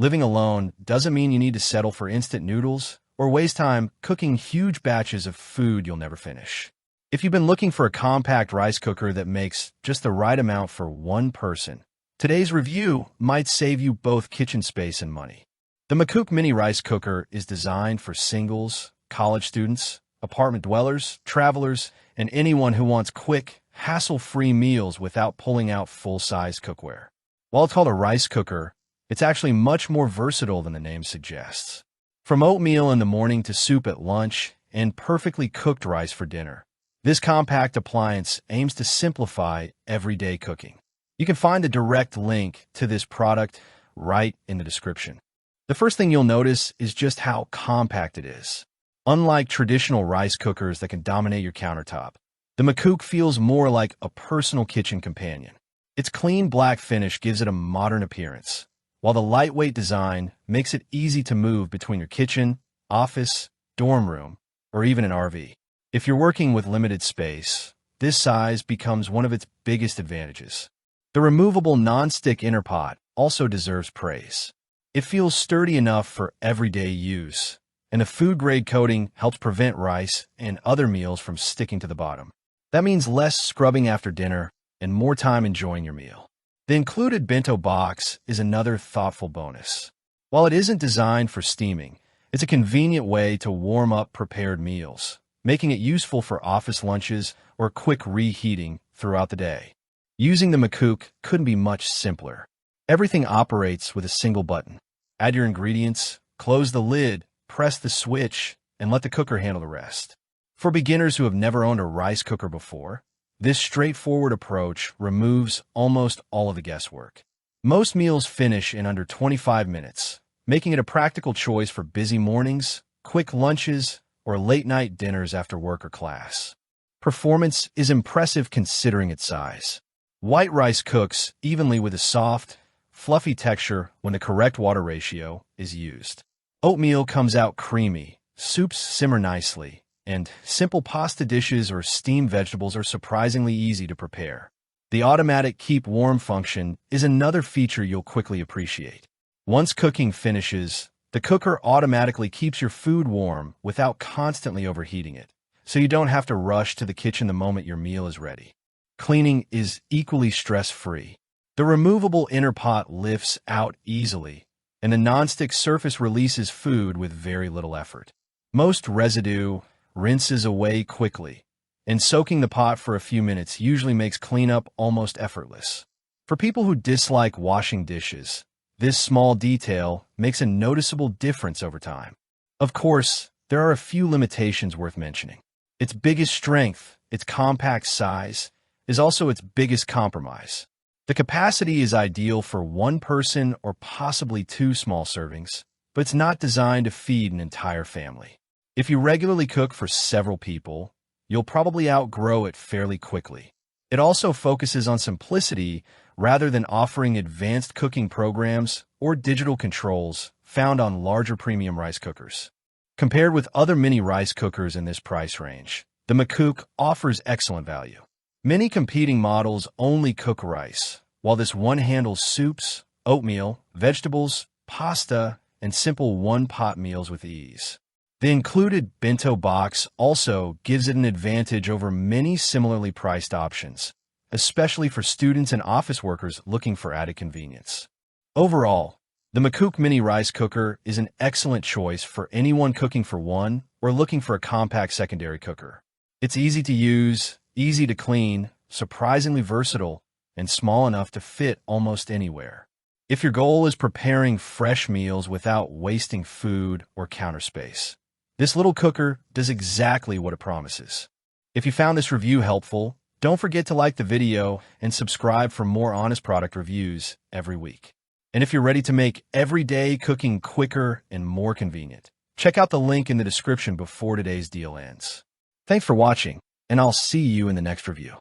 Living alone doesn't mean you need to settle for instant noodles or waste time cooking huge batches of food you'll never finish. If you've been looking for a compact rice cooker that makes just the right amount for one person, today's review might save you both kitchen space and money. The Macook Mini Rice Cooker is designed for singles, college students, apartment dwellers, travelers, and anyone who wants quick, hassle-free meals without pulling out full-size cookware. While it's called a rice cooker, it's actually much more versatile than the name suggests. From oatmeal in the morning to soup at lunch and perfectly cooked rice for dinner, this compact appliance aims to simplify everyday cooking. You can find the direct link to this product right in the description. The first thing you'll notice is just how compact it is. Unlike traditional rice cookers that can dominate your countertop, the Macook feels more like a personal kitchen companion. Its clean black finish gives it a modern appearance, while the lightweight design makes it easy to move between your kitchen, office, dorm room, or even an RV. If you're working with limited space, this size becomes one of its biggest advantages. The removable non-stick inner pot also deserves praise. It feels sturdy enough for everyday use, and the food-grade coating helps prevent rice and other meals from sticking to the bottom. That means less scrubbing after dinner and more time enjoying your meal. The included bento box is another thoughtful bonus. While it isn't designed for steaming, it's a convenient way to warm up prepared meals, making it useful for office lunches or quick reheating throughout the day. Using the Macook couldn't be much simpler. Everything operates with a single button. Add your ingredients, close the lid, press the switch, and let the cooker handle the rest. For beginners who have never owned a rice cooker before, this straightforward approach removes almost all of the guesswork. Most meals finish in under 25 minutes, making it a practical choice for busy mornings, quick lunches, or late-night dinners after work or class. Performance is impressive considering its size. White rice cooks evenly with a soft, fluffy texture when the correct water ratio is used. Oatmeal comes out creamy, soups simmer nicely, and simple pasta dishes or steamed vegetables are surprisingly easy to prepare. The automatic keep warm function is another feature you'll quickly appreciate. Once cooking finishes, the cooker automatically keeps your food warm without constantly overheating it, so you don't have to rush to the kitchen the moment your meal is ready. Cleaning is equally stress-free. The removable inner pot lifts out easily, and the nonstick surface releases food with very little effort. Most residue rinses away quickly, and soaking the pot for a few minutes usually makes cleanup almost effortless. For people who dislike washing dishes, this small detail makes a noticeable difference over time. Of course, there are a few limitations worth mentioning. Its biggest strength, its compact size, is also its biggest compromise. The capacity is ideal for one person or possibly two small servings, but it's not designed to feed an entire family. If you regularly cook for several people, you'll probably outgrow it fairly quickly. It also focuses on simplicity rather than offering advanced cooking programs or digital controls found on larger premium rice cookers. Compared with other mini rice cookers in this price range, the Macook offers excellent value. Many competing models only cook rice, while this one handles soups, oatmeal, vegetables, pasta, and simple one-pot meals with ease. The included bento box also gives it an advantage over many similarly priced options, especially for students and office workers looking for added convenience. Overall, the Macook Mini Rice Cooker is an excellent choice for anyone cooking for one or looking for a compact secondary cooker. It's easy to use, easy to clean, surprisingly versatile, and small enough to fit almost anywhere. If your goal is preparing fresh meals without wasting food or counter space, this little cooker does exactly what it promises. If you found this review helpful, don't forget to like the video and subscribe for more honest product reviews every week. And if you're ready to make everyday cooking quicker and more convenient, check out the link in the description before today's deal ends. Thanks for watching, and I'll see you in the next review.